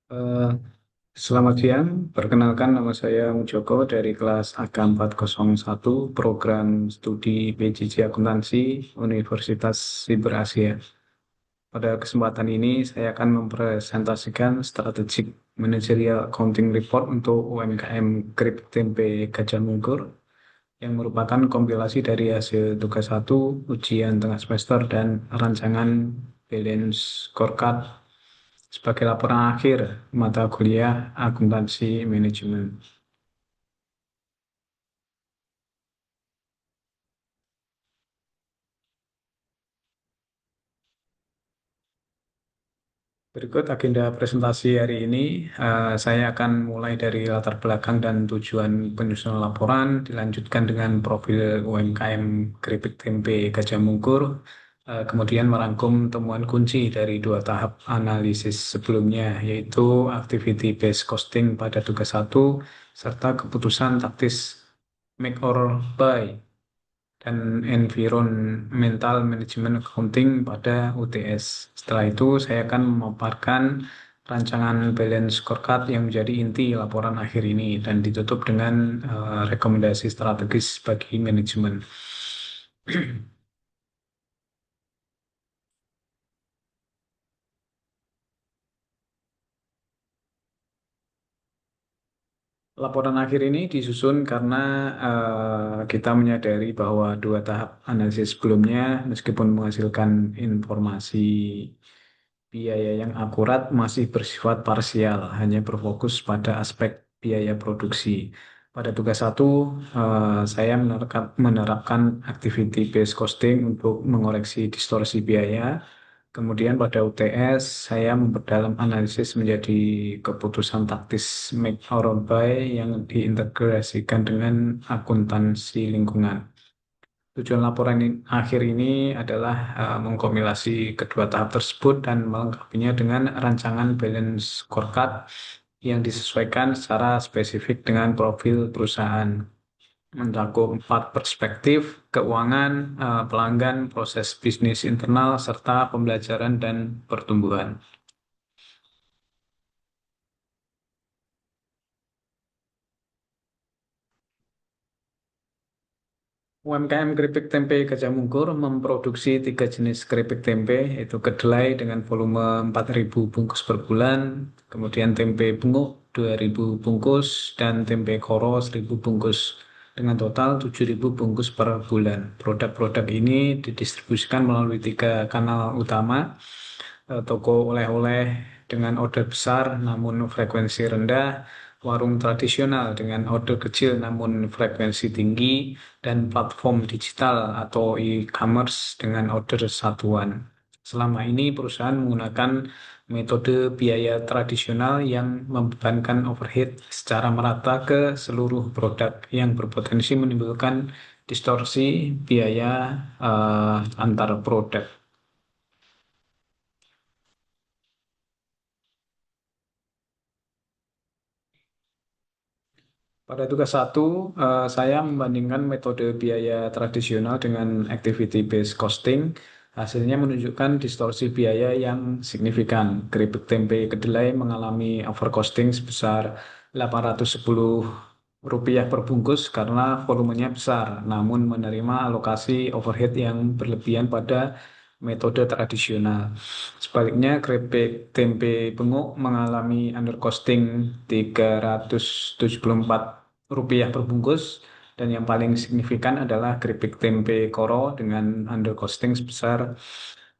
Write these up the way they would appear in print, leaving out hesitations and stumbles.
Eh, Selamat siang, perkenalkan nama saya Joko dari kelas AK 401 Program Studi PJJ Akuntansi Universitas Siber Asia. Pada kesempatan ini saya akan mempresentasikan Strategic Managerial Accounting Report untuk UMKM Keripik Tempe Gajah Mungkur yang merupakan kompilasi dari hasil tugas satu, ujian tengah semester, dan rancangan balance scorecard sebagai laporan akhir mata kuliah akuntansi manajemen. Berikut agenda presentasi hari ini. Saya akan mulai dari latar belakang dan tujuan penyusunan laporan, dilanjutkan dengan profil UMKM keripik tempe Gajah Mungkur, kemudian merangkum temuan kunci dari dua tahap analisis sebelumnya, yaitu activity based costing pada tugas satu, serta keputusan taktis make or buy dan Environmental Management Accounting pada UTS. Setelah itu, saya akan memaparkan rancangan balance scorecard yang menjadi inti laporan akhir ini dan ditutup dengan rekomendasi strategis bagi manajemen. Laporan akhir ini disusun karena kita menyadari bahwa dua tahap analisis sebelumnya, meskipun menghasilkan informasi biaya yang akurat, masih bersifat parsial, hanya berfokus pada aspek biaya produksi. Pada tugas satu, saya menerapkan activity based costing untuk mengoreksi distorsi biaya. Kemudian pada UTS, saya memperdalam analisis menjadi keputusan taktis make or buy yang diintegrasikan dengan akuntansi lingkungan. Tujuan laporan akhir ini adalah mengkompilasi kedua tahap tersebut dan melengkapinya dengan rancangan balance scorecard yang disesuaikan secara spesifik dengan profil perusahaan, mencakup 4 perspektif: keuangan, pelanggan, proses bisnis internal, serta pembelajaran dan pertumbuhan. UMKM keripik tempe Gajah Mungkur memproduksi 3 jenis keripik tempe, yaitu kedelai dengan volume 4.000 bungkus per bulan, kemudian tempe benguk 2.000 bungkus, dan tempe koro 1.000 bungkus, dengan total 7.000 bungkus per bulan. Produk-produk ini didistribusikan melalui 3 kanal utama: toko oleh-oleh dengan order besar namun frekuensi rendah, warung tradisional dengan order kecil namun frekuensi tinggi, dan platform digital atau e-commerce dengan order satuan. Selama ini perusahaan menggunakan metode biaya tradisional yang membebankan overhead secara merata ke seluruh produk, yang berpotensi menimbulkan distorsi biaya antar produk. Pada tugas satu, saya membandingkan metode biaya tradisional dengan activity based costing. Hasilnya menunjukkan distorsi biaya yang signifikan. Keripik tempe kedelai mengalami overcosting sebesar Rp810 per bungkus karena volumenya besar, namun menerima alokasi overhead yang berlebihan pada metode tradisional. Sebaliknya, keripik tempe benguk mengalami undercosting Rp374 per bungkus, dan yang paling signifikan adalah keripik tempe koro dengan undercosting sebesar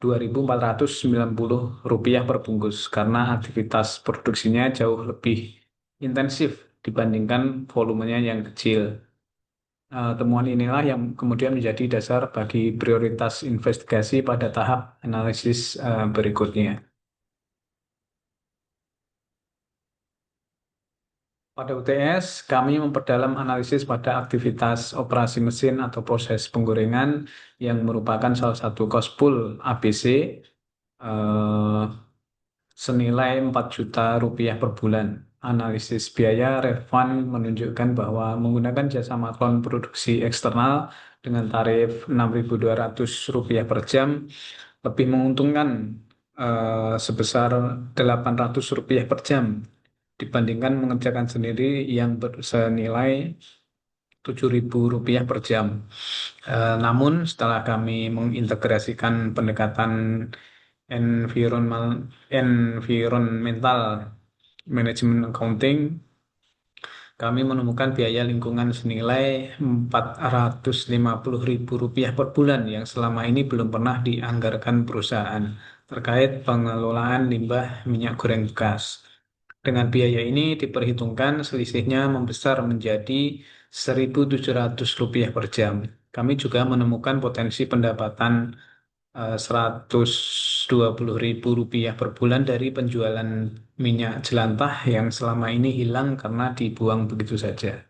Rp2.490 per bungkus karena aktivitas produksinya jauh lebih intensif dibandingkan volumenya yang kecil. Temuan inilah yang kemudian menjadi dasar bagi prioritas investigasi pada tahap analisis berikutnya. Pada UTS, kami memperdalam analisis pada aktivitas operasi mesin atau proses penggorengan yang merupakan salah satu cost pool ABC, eh, senilai Rp4 juta per bulan. Analisis biaya Revvan menunjukkan bahwa menggunakan jasa makron produksi eksternal dengan tarif Rp6.200 per jam lebih menguntungkan sebesar Rp800 per jam dibandingkan mengerjakan sendiri yang senilai Rp7.000 per jam. Namun setelah kami mengintegrasikan pendekatan environmental manajemen accounting, kami menemukan biaya lingkungan senilai Rp450.000 per bulan yang selama ini belum pernah dianggarkan perusahaan terkait pengelolaan limbah minyak goreng bekas. Dengan biaya ini diperhitungkan selisihnya membesar menjadi Rp1.700 per jam. Kami juga menemukan potensi pendapatan Rp120.000 per bulan dari penjualan minyak jelantah yang selama ini hilang karena dibuang begitu saja.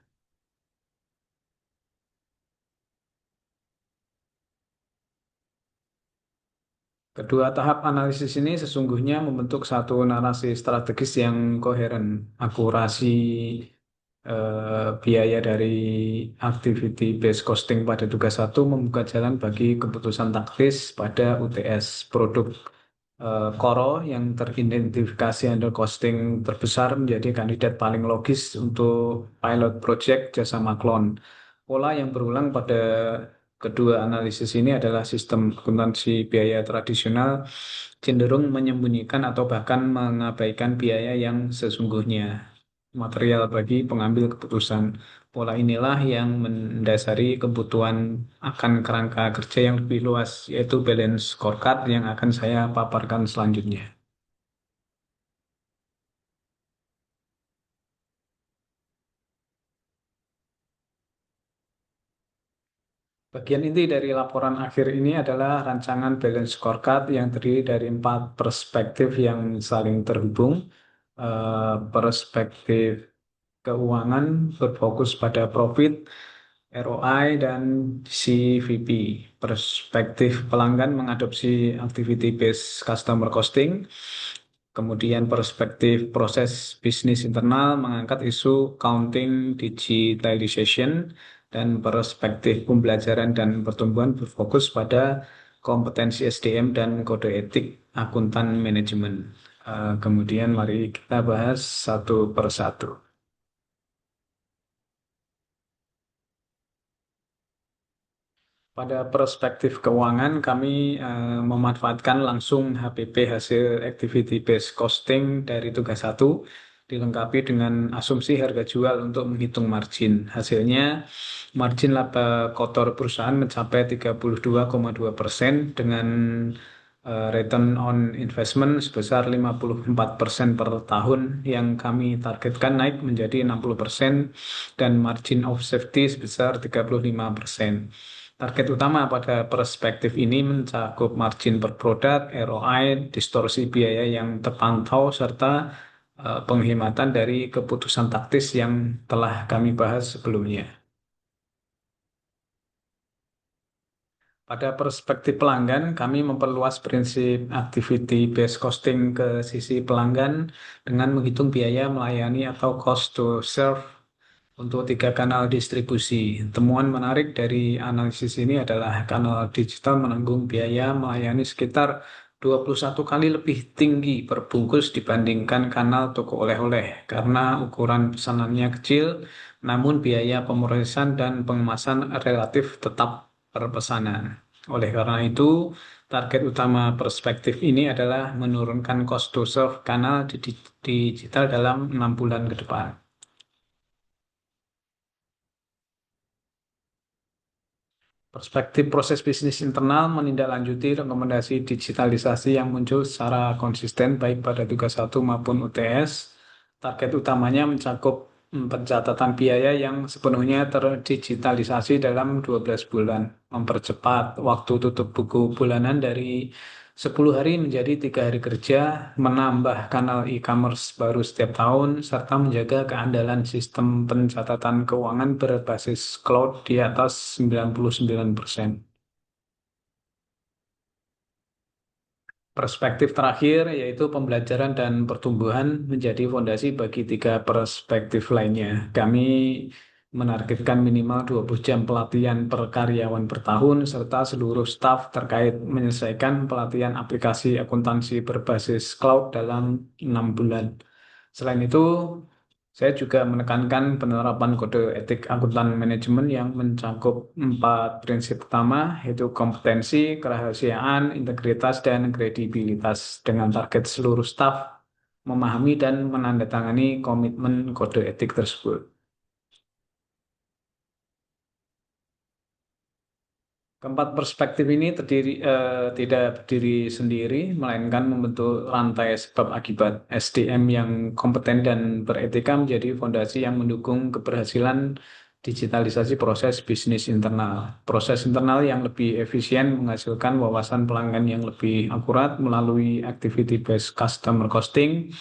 Kedua tahap analisis ini sesungguhnya membentuk satu narasi strategis yang koheren. Akurasi biaya dari activity based costing pada tugas satu membuka jalan bagi keputusan taktis pada UTS produk Koro yang teridentifikasi under costing terbesar menjadi kandidat paling logis untuk pilot project jasa Maklon. Pola yang berulang pada kedua analisis ini adalah sistem akuntansi biaya tradisional cenderung menyembunyikan atau bahkan mengabaikan biaya yang sesungguhnya material bagi pengambil keputusan. Pola inilah yang mendasari kebutuhan akan kerangka kerja yang lebih luas, yaitu balance scorecard yang akan saya paparkan selanjutnya. Bagian inti dari laporan akhir ini adalah rancangan balance scorecard yang terdiri dari 4 perspektif yang saling terhubung. Perspektif keuangan berfokus pada profit, ROI, dan CVP. Perspektif pelanggan mengadopsi activity based customer costing. Kemudian perspektif proses bisnis internal mengangkat isu counting digitalization dan perspektif pembelajaran dan pertumbuhan berfokus pada kompetensi SDM dan kode etik akuntan manajemen. Kemudian mari kita bahas satu per satu. Pada perspektif keuangan, kami memanfaatkan langsung HPP hasil activity based costing dari tugas satu, dilengkapi dengan asumsi harga jual untuk menghitung margin. Hasilnya, margin laba kotor perusahaan mencapai 32,2% dengan return on investment sebesar 54% per tahun yang kami targetkan naik menjadi 60% dan margin of safety sebesar 35%. Target utama pada perspektif ini mencakup margin per produk, ROI, distorsi biaya yang terpantau, serta penghematan dari keputusan taktis yang telah kami bahas sebelumnya. Pada perspektif pelanggan, kami memperluas prinsip activity based costing ke sisi pelanggan dengan menghitung biaya melayani atau cost to serve untuk 3 kanal distribusi. Temuan menarik dari analisis ini adalah kanal digital menanggung biaya melayani sekitar 21 kali lebih tinggi per bungkus dibandingkan kanal toko oleh-oleh karena ukuran pesanannya kecil, namun biaya pemrosesan dan pengemasan relatif tetap per pesanan. Oleh karena itu, target utama perspektif ini adalah menurunkan cost to serve kanal digital dalam 6 bulan ke depan. Perspektif proses bisnis internal menindaklanjuti rekomendasi digitalisasi yang muncul secara konsisten baik pada tugas satu maupun UTS. Target utamanya mencakup pencatatan biaya yang sepenuhnya terdigitalisasi dalam 12 bulan, mempercepat waktu tutup buku bulanan dari 10 hari menjadi 3 hari kerja, menambah kanal e-commerce baru setiap tahun, serta menjaga keandalan sistem pencatatan keuangan berbasis cloud di atas 99%. Perspektif terakhir yaitu pembelajaran dan pertumbuhan menjadi fondasi bagi 3 perspektif lainnya. Kami menargetkan minimal 20 jam pelatihan per karyawan per tahun, serta seluruh staf terkait menyelesaikan pelatihan aplikasi akuntansi berbasis cloud dalam 6 bulan. Selain itu, saya juga menekankan penerapan kode etik akuntan manajemen yang mencakup 4 prinsip utama, yaitu kompetensi, kerahasiaan, integritas, dan kredibilitas, dengan target seluruh staf memahami dan menandatangani komitmen kode etik tersebut. Keempat perspektif ini tidak berdiri sendiri, melainkan membentuk rantai sebab akibat. SDM yang kompeten dan beretika menjadi fondasi yang mendukung keberhasilan digitalisasi proses bisnis internal. Proses internal yang lebih efisien menghasilkan wawasan pelanggan yang lebih akurat melalui activity-based customer costing,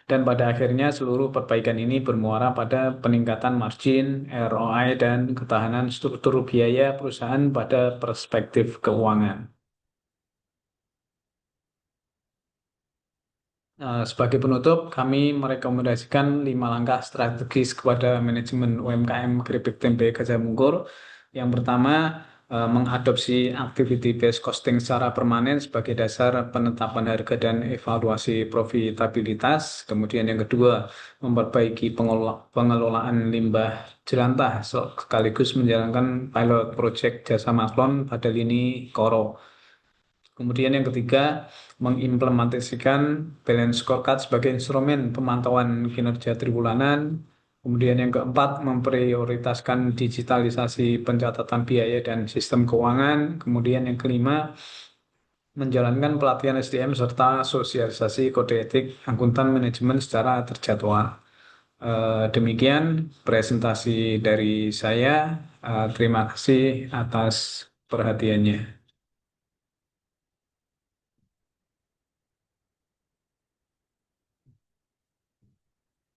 dan pada akhirnya seluruh perbaikan ini bermuara pada peningkatan margin, ROI, dan ketahanan struktur biaya perusahaan pada perspektif keuangan. Sebagai penutup, kami merekomendasikan 5 langkah strategis kepada manajemen UMKM keripik tempe Gajah Mungkur. Yang pertama, mengadopsi activity based costing secara permanen sebagai dasar penetapan harga dan evaluasi profitabilitas. Kemudian yang kedua, memperbaiki pengelolaan limbah jelantah sekaligus menjalankan pilot project jasa maklon pada lini koro. Kemudian yang ketiga, mengimplementasikan balance scorecard sebagai instrumen pemantauan kinerja triwulan. Kemudian yang keempat, memprioritaskan digitalisasi pencatatan biaya dan sistem keuangan. Kemudian yang kelima, menjalankan pelatihan SDM serta sosialisasi kode etik akuntan manajemen secara terjadwal. Demikian presentasi dari saya. Terima kasih atas perhatiannya.